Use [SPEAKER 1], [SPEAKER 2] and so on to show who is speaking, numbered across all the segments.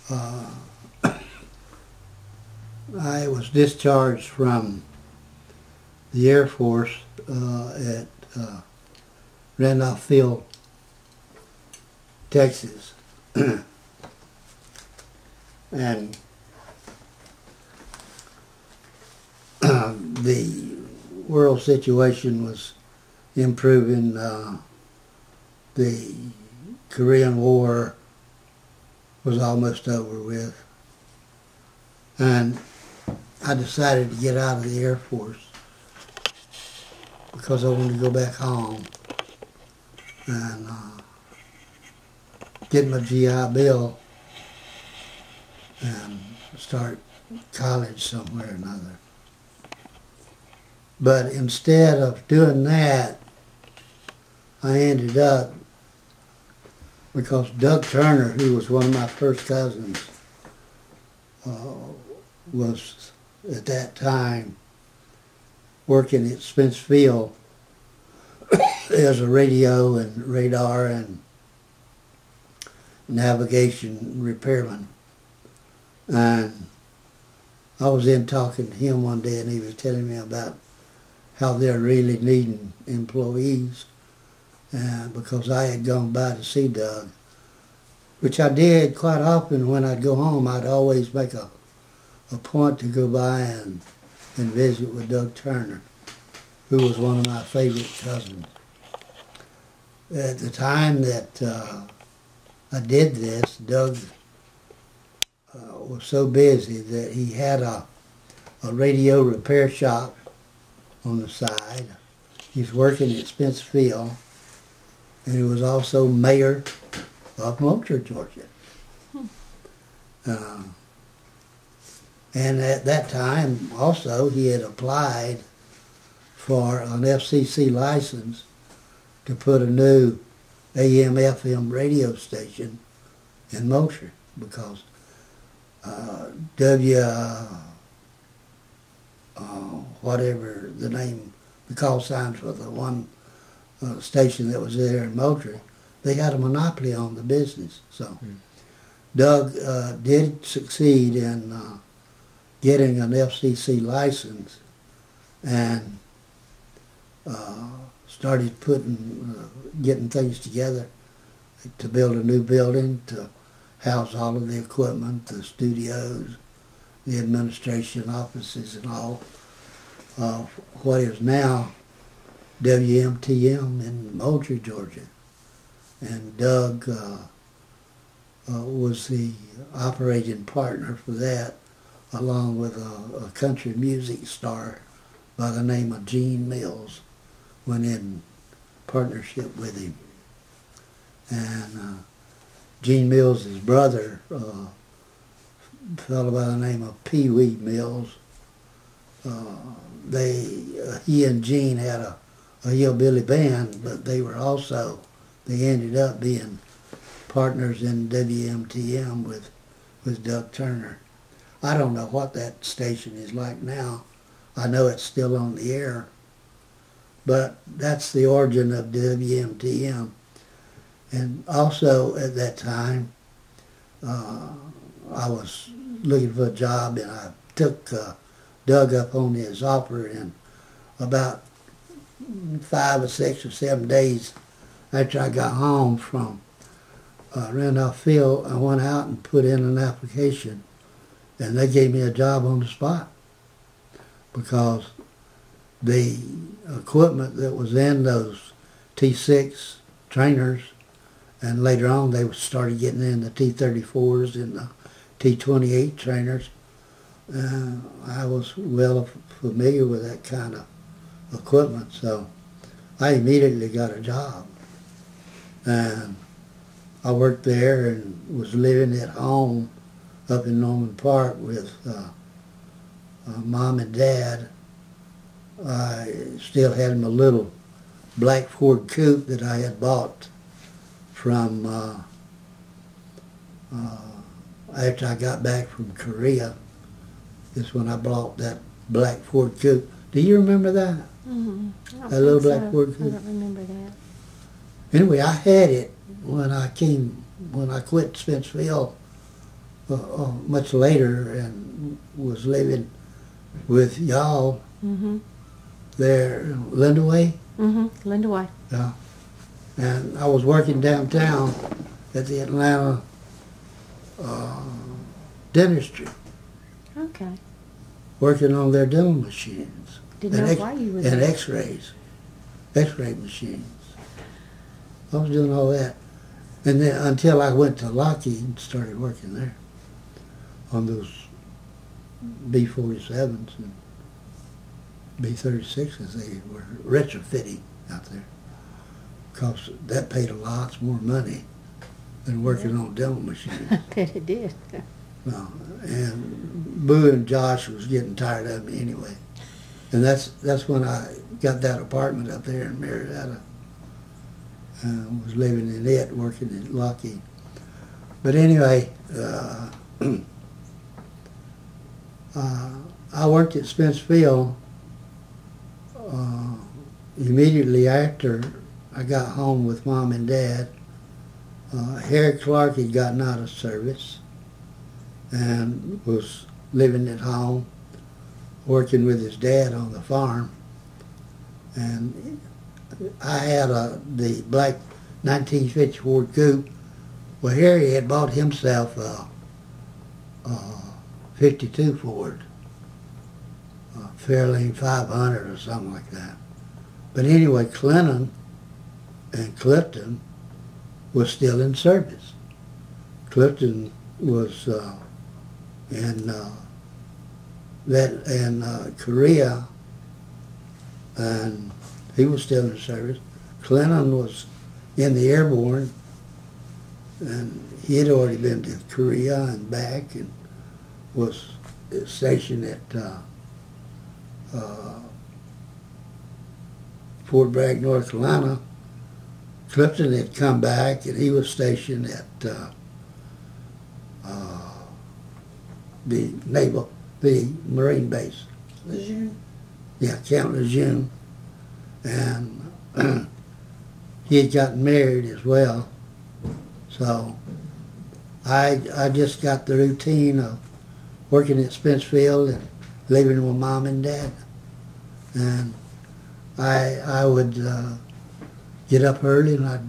[SPEAKER 1] Uh, I was discharged from the Air Force at Randolph Field, Texas. And the world situation was improving. The Korean War was almost over with. And I decided to get out of the Air Force because I wanted to go back home and get my GI Bill and start college somewhere or another. But instead of doing that, I ended up, because Doug Turner, who was one of my first cousins, was at that time working at Spence Field as a radio and radar and navigation repairman. And I was in talking to him one day, and he was telling me about how they're really needing employees, because I had gone by to see Doug, which I did quite often. When I'd go home, I'd always make a point to go by and visit with Doug Turner, who was one of my favorite cousins. At the time that I did this, Doug was so busy that he had a radio repair shop on the side. He's working at Spence Field, and he was also mayor of Moultrie, Georgia. And at that time, also, he had applied for an FCC license to put a new AM/FM radio station in Moultrie, because whatever the name, the call signs for the one station that was there in Moultrie, they had a monopoly on the business. So Doug did succeed in getting an FCC license, and started getting things together to build a new building to house all of the equipment, the studios, the administration offices, and all what is now WMTM in Moultrie, Georgia. And Doug was the operating partner for that, along with a country music star by the name of Gene Mills, went in partnership with him. And Gene Mills' brother, a fellow by the name of Pee Wee Mills, he and Gene had a hillbilly band, but they ended up being partners in WMTM with Doug Turner. I don't know what that station is like now. I know it's still on the air, but that's the origin of WMTM. And also at that time, I was looking for a job, and I took Doug up on his offer, and about 5 or 6 or 7 days after I got home from Randolph Field, I went out and put in an application, and they gave me a job on the spot, because the equipment that was in those T6 trainers, and later on they started getting in the T34s and the T28 trainers, I was well familiar with that kind of equipment, so I immediately got a job. And I worked there and was living at home up in Norman Park with Mom and Dad. I still had my little black Ford coupe that I had bought from after I got back from Korea. Is when I bought that black Ford coupe. Do you remember that?
[SPEAKER 2] Mm-hmm.
[SPEAKER 1] That little black Ford coupe?
[SPEAKER 2] I don't remember that.
[SPEAKER 1] Anyway, I had it when I quit Spencefield much later and was living with y'all there in Lindaway.
[SPEAKER 2] Lindaway.
[SPEAKER 1] Yeah. And I was working downtown at the Atlanta dentistry,
[SPEAKER 2] Okay.
[SPEAKER 1] working on their dental machines.
[SPEAKER 2] Didn't know why you was
[SPEAKER 1] and
[SPEAKER 2] there.
[SPEAKER 1] X-ray machines. I was doing all that. And then until I went to Lockheed and started working there on those B-47s and B-36s. They were retrofitting out there because that paid a lot more money than working on dental machines.
[SPEAKER 2] I bet it did.
[SPEAKER 1] No. And Boo and Josh was getting tired of me anyway. And that's when I got that apartment up there in Marietta. Was living in it, working in Lockheed. But anyway, I worked at Spence Field immediately after I got home with Mom and Dad. Harry Clark had gotten out of service and was living at home, working with his dad on the farm. And I had the black 1950 Ford Coupe. Well, Harry had bought himself a 52 Ford, Fairlane 500 or something like that. But anyway, Clinton and Clifton was still in service. Clifton was in Korea, and he was still in service. Clinton was in the airborne, and he had already been to Korea and back, and was stationed at Fort Bragg, North Carolina. Clifton had come back, and he was stationed at the Marine base.
[SPEAKER 2] Lejeune.
[SPEAKER 1] Yeah, Camp Lejeune. And he had gotten married as well. So I just got the routine of working at Spence Field and living with Mom and Dad. And I would get up early and I'd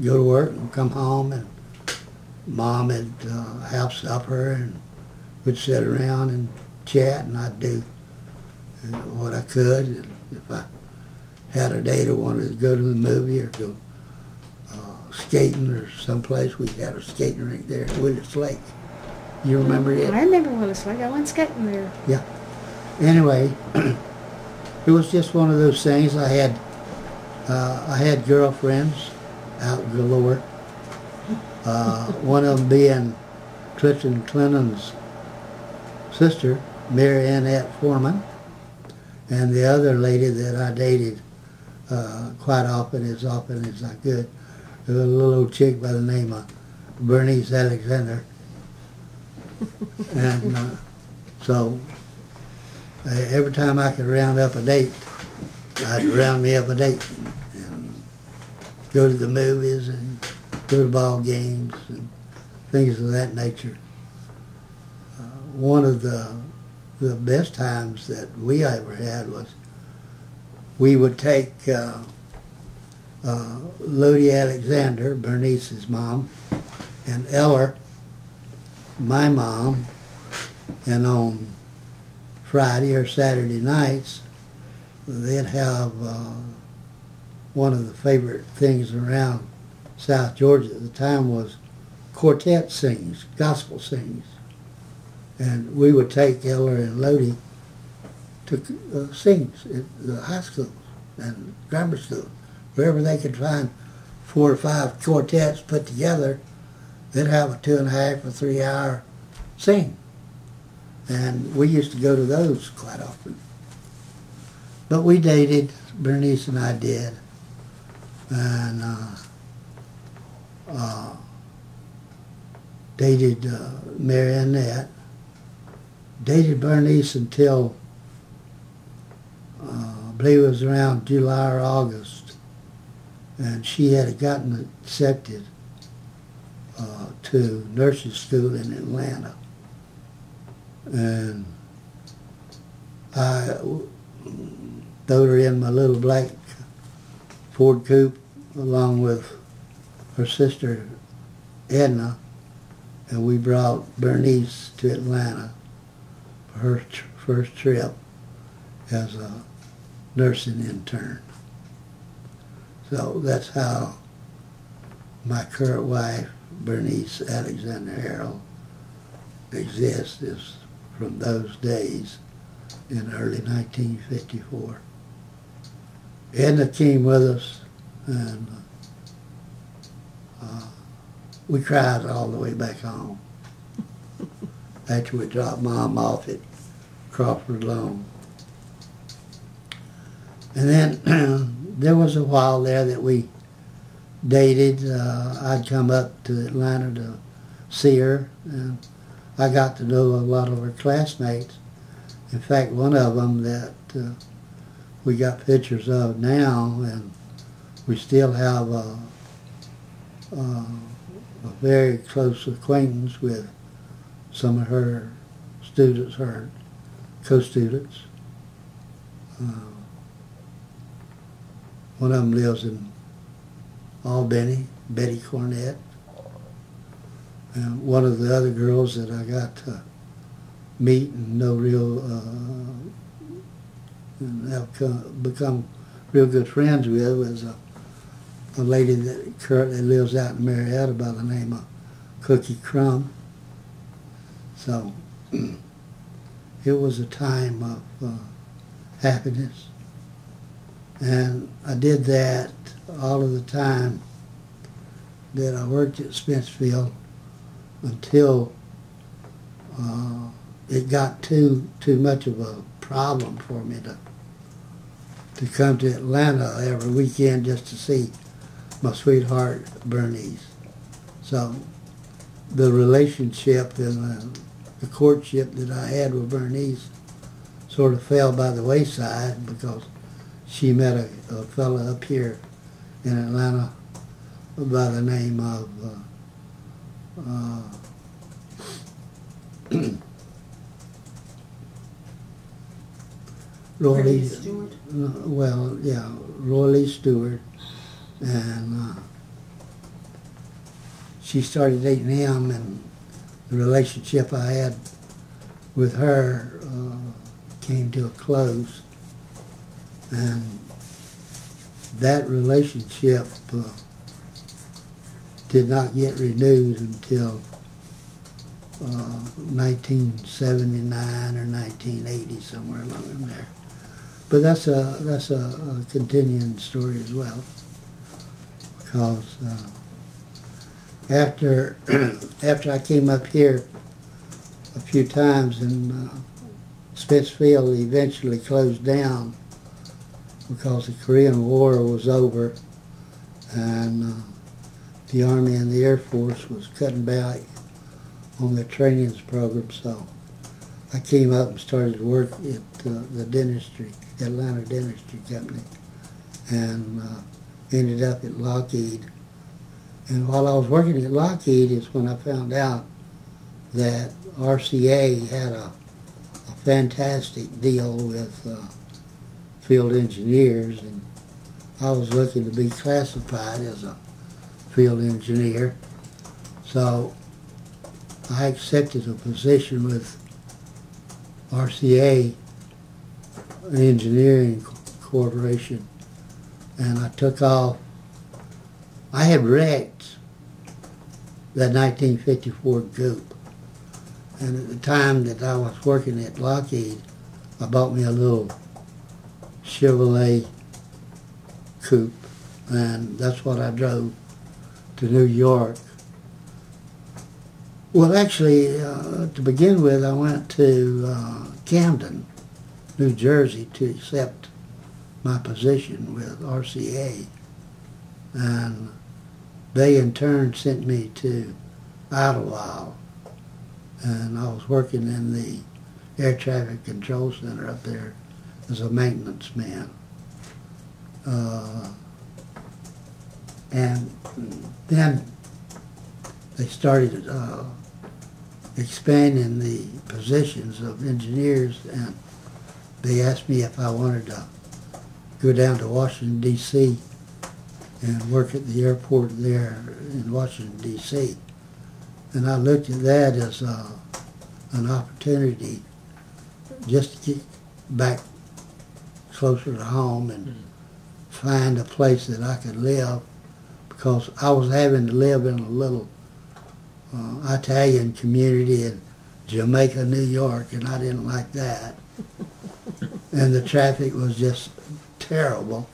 [SPEAKER 1] go to work and come home, and Mom would have supper and we'd sit around and chat, and I'd do what I could. And if I had a date I wanted to go to the movie or go skating or someplace, we had a skating rink there at Willis Lake. You remember it?
[SPEAKER 2] I remember Willis Lake. I went skating there.
[SPEAKER 1] Yeah. Anyway, it was just one of those things. I had girlfriends out galore. One of them being Clifton Clinton's sister, Mary Annette Foreman, and the other lady that I dated quite often as I could, a little old chick by the name of Bernice Alexander. And so every time I could round up a date, I'd round me up a date and go to the movies and go to ball games and things of that nature. One of the best times that we ever had was we would take Lodi Alexander, Bernice's mom, and Eller, my mom, and on Friday or Saturday nights, they'd have one of the favorite things around South Georgia at the time was quartet sings, gospel sings. And we would take Eller and Lodi to sings at the high schools and grammar schools. Wherever they could find 4 or 5 quartets put together, they'd have a 2.5 or 3 hour sing. And we used to go to those quite often. But we dated, Bernice and I did. And dated Mary Annette. Dated Bernice until I believe it was around July or August. And she had gotten accepted to nursing school in Atlanta. And I throwed her in my little black Ford coupe along with her sister Edna, and we brought Bernice to Atlanta for her first trip as a nursing intern. So that's how my current wife, Bernice Alexander Harrell, exists, is from those days in early 1954. Edna came with us, and we cried all the way back home after we dropped Mom off at Crawford Loan. And then there was a while there that we dated. I'd come up to Atlanta to see her, and I got to know a lot of her classmates. In fact, one of them that we got pictures of now, and we still have a very close acquaintance with some of her students, her co-students. One of them lives in Albany, Betty Cornett. And one of the other girls that I got to meet and know and have become real good friends with was a lady that currently lives out in Marietta by the name of Cookie Crumb. So it was a time of happiness. And I did that all of the time that I worked at Spencerville until it got too much of a problem for me to come to Atlanta every weekend just to see my sweetheart Bernice. So the relationship and the courtship that I had with Bernice sort of fell by the wayside because she met a fellow up here in Atlanta by the name of Roy Lee Stewart. Roy Lee Stewart, and she started dating him, and the relationship I had with her came to a close, and that relationship did not get renewed until 1979 or 1980, somewhere along in there. But that's a continuing story as well, because after I came up here a few times, and Spencerville eventually closed down because the Korean War was over, and the Army and the Air Force was cutting back on their training program. So I came up and started to work at the dentistry, Atlanta Dentistry Company, and ended up at Lockheed. And while I was working at Lockheed is when I found out that RCA had a fantastic deal with field engineers, and I was looking to be classified as a field engineer. So I accepted a position with RCA Engineering Corporation, and I took off. I had wrecked that 1954 Coupe, and at the time that I was working at Lockheed, I bought me a little Chevrolet Coupe, and that's what I drove to New York. Well, actually, to begin with, I went to Camden, New Jersey, to accept my position with RCA, and they in turn sent me to Idlewild, and I was working in the air traffic control center up there as a maintenance man. And then they started expanding the positions of engineers, and they asked me if I wanted to go down to Washington, D.C. and work at the airport there in Washington, D.C. And I looked at that as an opportunity just to get back closer to home and find a place that I could live, because I was having to live in a little Italian community in Jamaica, New York, and I didn't like that. And the traffic was just terrible,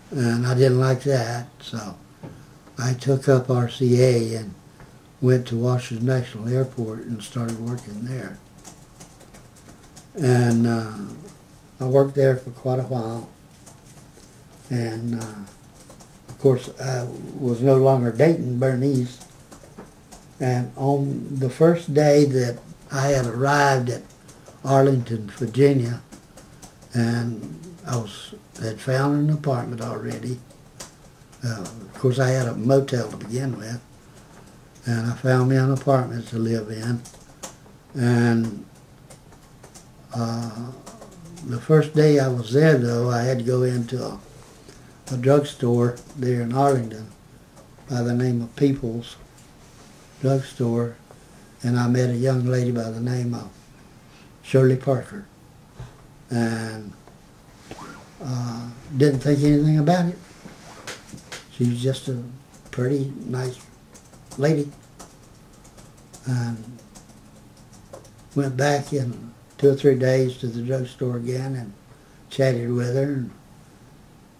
[SPEAKER 1] and I didn't like that, so I took up RCA and went to Washington National Airport and started working there. And I worked there for quite a while, and of course I was no longer dating Bernice. And on the first day that I had arrived at Arlington, Virginia, and I had found an apartment already. Of course, I had a motel to begin with, and I found me an apartment to live in. And the first day I was there, though, I had to go into a drugstore there in Arlington by the name of People's Drugstore, and I met a young lady by the name of Shirley Parker, and didn't think anything about it. She was just a pretty nice lady, and went back in 2 or 3 days to the drugstore again and chatted with her, and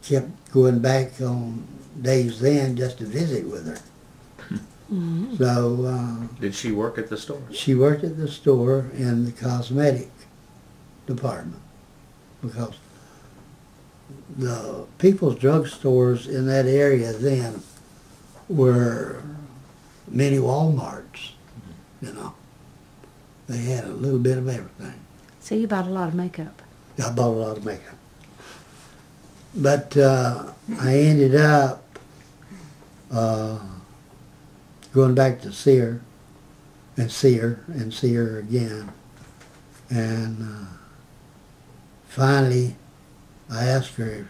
[SPEAKER 1] kept going back on days then just to visit with her.
[SPEAKER 2] Mm-hmm.
[SPEAKER 1] So
[SPEAKER 3] did she work at the store?
[SPEAKER 1] She worked at the store in the cosmetic department, because the People's drugstores in that area then were mini Walmarts, you know. They had a little bit of everything.
[SPEAKER 2] So you bought a lot of makeup.
[SPEAKER 1] I bought a lot of makeup. But I ended up going back to see her again. And finally, I asked her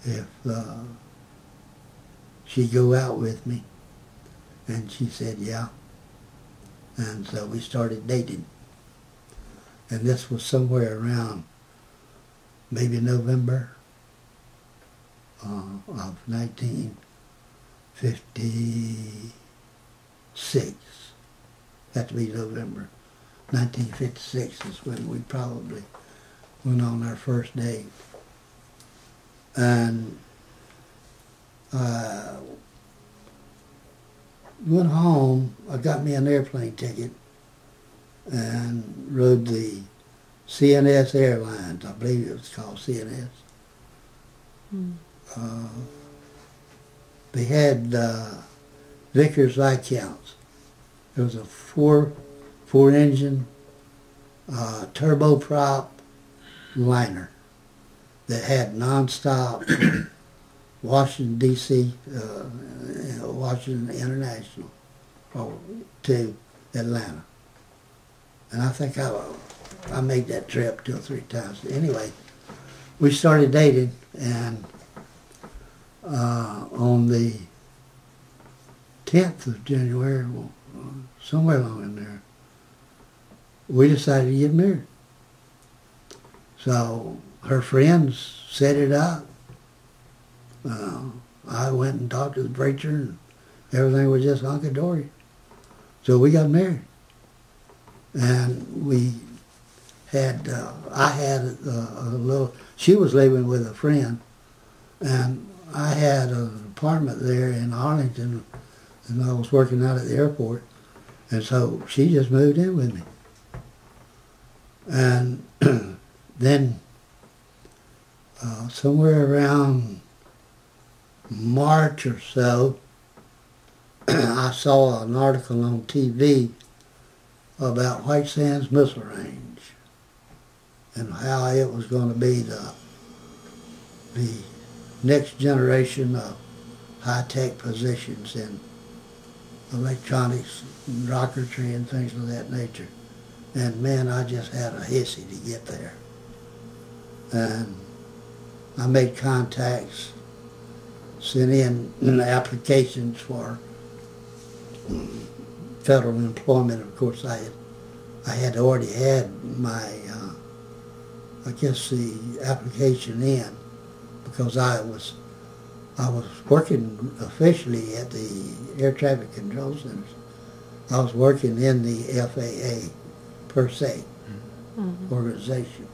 [SPEAKER 1] if she'd go out with me. And she said, yeah. And so we started dating. And this was somewhere around maybe November of 1956. Had to be November. 1956 is when we probably went on our first date. And I went home. I got me an airplane ticket and rode the CNS Airlines. I believe it was called CNS.
[SPEAKER 2] Mm.
[SPEAKER 1] They had Vickers Viscounts. There was a four-engine turboprop liner that had nonstop Washington, D.C., Washington International to Atlanta. And I think I made that trip 2 or 3 times. Anyway, we started dating, and on the 10th of January, somewhere along in there, we decided to get married. So her friends set it up. I went and talked to the preacher, and everything was just hunky-dory. So we got married. And we had, I had a little, she was living with a friend, and I had an apartment there in Arlington, and I was working out at the airport, and so she just moved in with me. And then somewhere around March or so, I saw an article on TV about White Sands Missile Range and how it was going to be the next generation of high-tech positions electronics, and rocketry and things of that nature. And man, I just had a hissy to get there. And I made contacts, sent in applications for federal employment. Of course, I had already had my, I guess the application in, because I was working officially at the Air Traffic Control Centers. I was working in the FAA per se organization.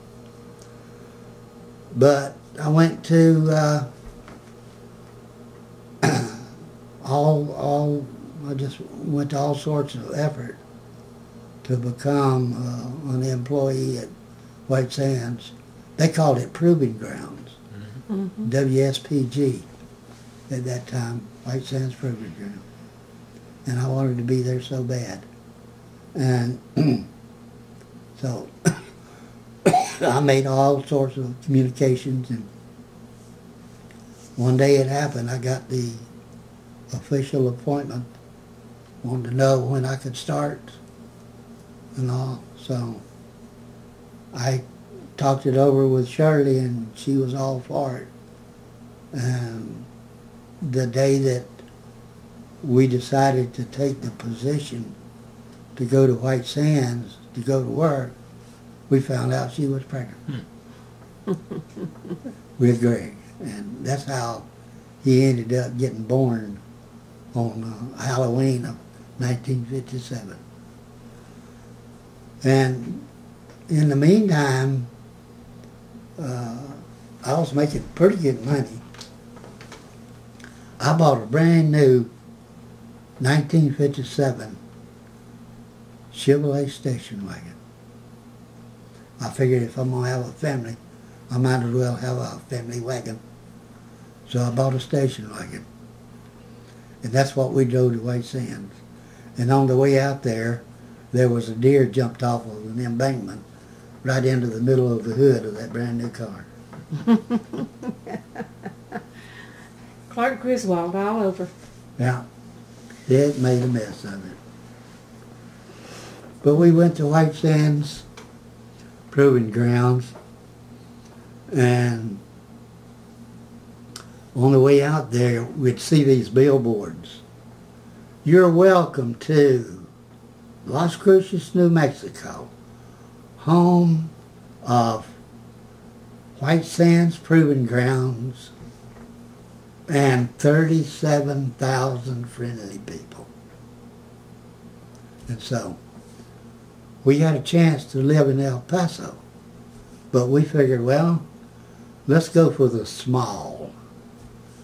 [SPEAKER 1] But I went to I just went to all sorts of effort to become an employee at White Sands. They called it Proving Grounds, WSPG at that time, White Sands Proving Ground. And I wanted to be there so bad. And so I made all sorts of communications, and one day it happened. I got the official appointment, wanted to know when I could start and all. So I talked it over with Shirley, and she was all for it. And the day that we decided to take the position to go to White Sands to go to work, we found out she was pregnant with Greg. And that's how he ended up getting born on Halloween of 1957. And in the meantime, I was making pretty good money. I bought a brand new 1957 Chevrolet station wagon. I figured if I'm going to have a family, I might as well have a family wagon. So I bought a station wagon. And that's what we drove to White Sands. And on the way out there was a deer jumped off of an embankment right into the middle of the hood of that brand new car.
[SPEAKER 2] Clark Griswold all over.
[SPEAKER 1] Yeah. It made a mess of it. But we went to White Sands Proving Grounds, and on the way out there, we'd see these billboards. You're welcome to Las Cruces, New Mexico, home of White Sands Proving Grounds and 37,000 friendly people. And so we had a chance to live in El Paso, but we figured, well, let's go for the small.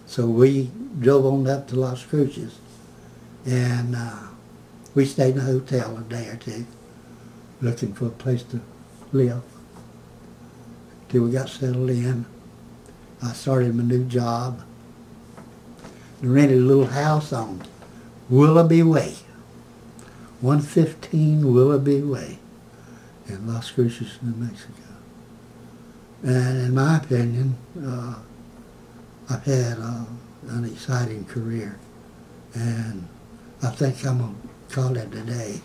[SPEAKER 1] So we drove on up to Las Cruces, and we stayed in a hotel a day or two, looking for a place to live. Till we got settled in. I started my new job. Rented a little house on Willoughby Way, 115 Willoughby Way in Las Cruces, New Mexico. And in my opinion, I've had an exciting career, and I think I'm going to call it a day.